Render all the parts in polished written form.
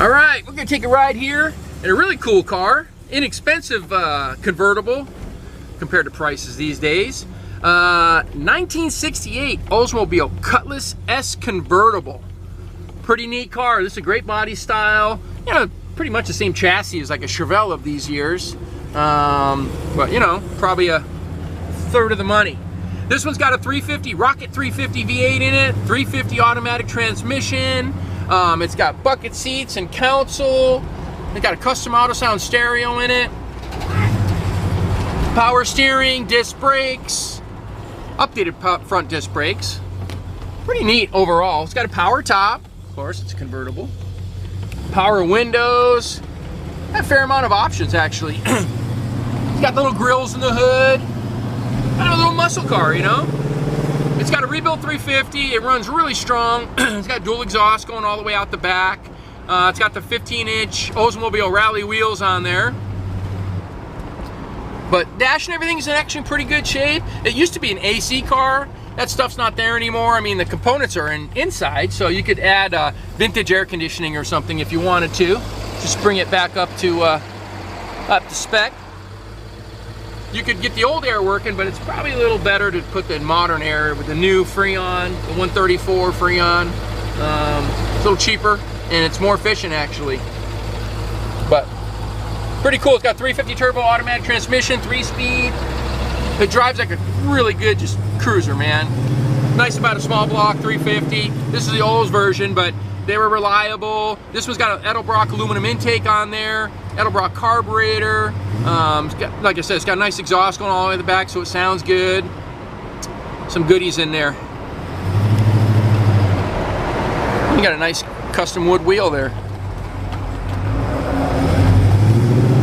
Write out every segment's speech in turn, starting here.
All right, we're gonna take a ride here in a really cool car, inexpensive convertible compared to prices these days. 1968 Oldsmobile Cutlass S convertible. Pretty neat car. This is a great body style. You know, pretty much the same chassis as like a Chevelle of these years, but you know, probably a third of the money. This one's got a 350 Rocket 350 V8 in it, 350 automatic transmission. It's got bucket seats and console. It's got a custom auto sound stereo in it. Power steering, disc brakes, updated front disc brakes. Pretty neat overall. It's got a power top, of course, it's a convertible. Power windows. A fair amount of options actually. It's got little grills in the hood. Kind of a little muscle car, you know. It's got a rebuilt 350. It runs really strong. It's got dual exhaust going all the way out the back. It's got the 15-inch Oldsmobile rally wheels on there. But dash and everything's in actually pretty good shape. It used to be an AC car. That stuff's not there anymore. I mean, the components are inside, so you could add vintage air conditioning or something if you wanted to. Just bring it back up to spec. You could get the old air working, but it's probably a little better to put the modern air with the new Freon, the 134 Freon. It's a little cheaper and it's more efficient actually. But pretty cool. It's got 350 turbo automatic transmission, 3-speed. It drives like a really good just cruiser, man. Nice about a small block 350. This is the Olds version, but they were reliable. This one's got an Edelbrock aluminum intake on there, Edelbrock carburetor. It's got, like I said, it's got a nice exhaust going all the way to the back, so it sounds good. Some goodies in there. You got a nice custom wood wheel there.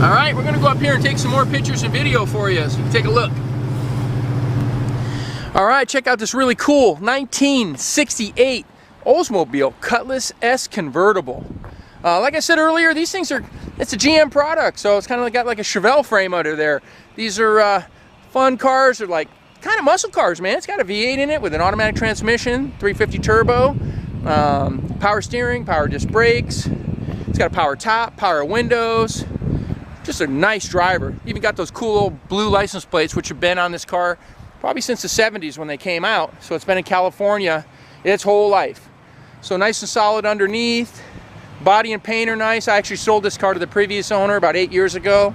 All right, we're gonna go up here and take some more pictures and video for you, so you can take a look. All right, check out this really cool 1968 Oldsmobile Cutlass S convertible. Like I said earlier, these things are, it's a GM product, so it's kind of got like a Chevelle frame under there. These are fun cars. They're like kind of muscle cars, man. It's got a V8 in it with an automatic transmission, 350 turbo, power steering, power disc brakes. It's got a power top, power windows. Just a nice driver. Even got those cool old blue license plates, which have been on this car probably since the 70s when they came out. So it's been in California its whole life. So nice and solid underneath. Body and paint are nice. I actually sold this car to the previous owner about 8 years ago.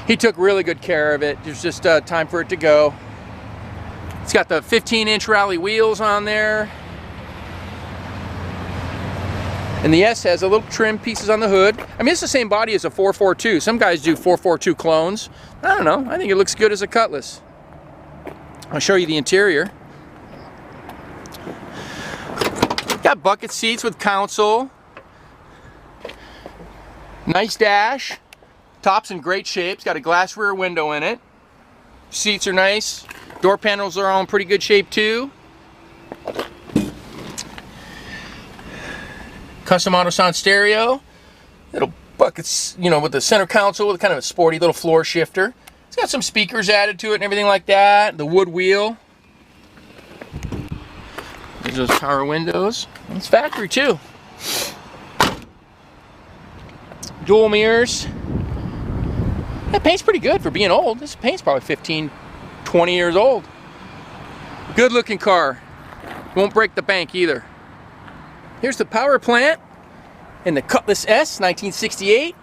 He took really good care of it. It was just time for it to go. It's got the 15-inch rally wheels on there. And the S has a little trim pieces on the hood. I mean, it's the same body as a 442. Some guys do 442 clones. I don't know. I think it looks good as a Cutlass. I'll show you the interior. Got bucket seats with console. Nice dash. Top's in great shape. It's got a glass rear window in it. Seats are nice. Door panels are all in pretty good shape too. Custom auto sound stereo. Little buckets, you know, with the center console with kind of a sporty little floor shifter. It's got some speakers added to it and everything like that. The wood wheel. There's those power windows. It's factory too. Dual mirrors. That paint's pretty good for being old. This paint's probably 15, 20 years old. Good looking car. Won't break the bank either. Here's the power plant in the Cutlass S 1968.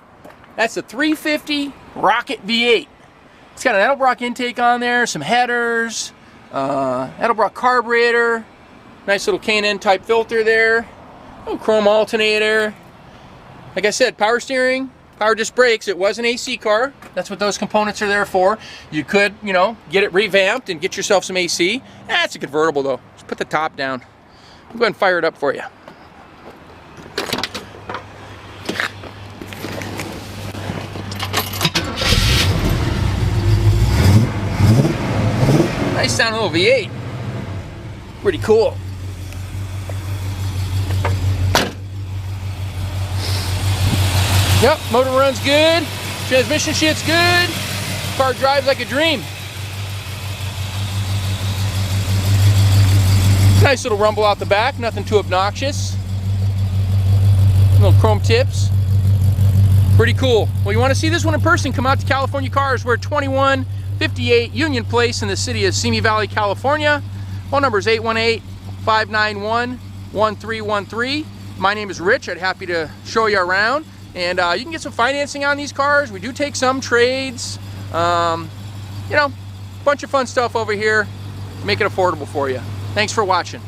That's a 350 Rocket V8. It's got an Edelbrock intake on there, some headers, Edelbrock carburetor, nice little K&N type filter there, little chrome alternator. Like I said, power steering, power disc brakes. It was an AC car. That's what those components are there for. You could, you know, get it revamped and get yourself some AC. It's a convertible though. Just put the top down. I'll go ahead and fire it up for you. Nice sound little V8. Pretty cool. Yep, motor runs good. Transmission shit's good. Car drives like a dream. Nice little rumble out the back, nothing too obnoxious. A Little chrome tips. Pretty cool. Well, you want to see this one in person, come out to California Cars. We're at 2158 Union Place in the city of Simi Valley, California. Phone number is 818-591-1313. My name is Rich. I'd happy to show you around. And you can get some financing on these cars. We do take some trades. You know, bunch of fun stuff over here. Make it affordable for you. Thanks for watching.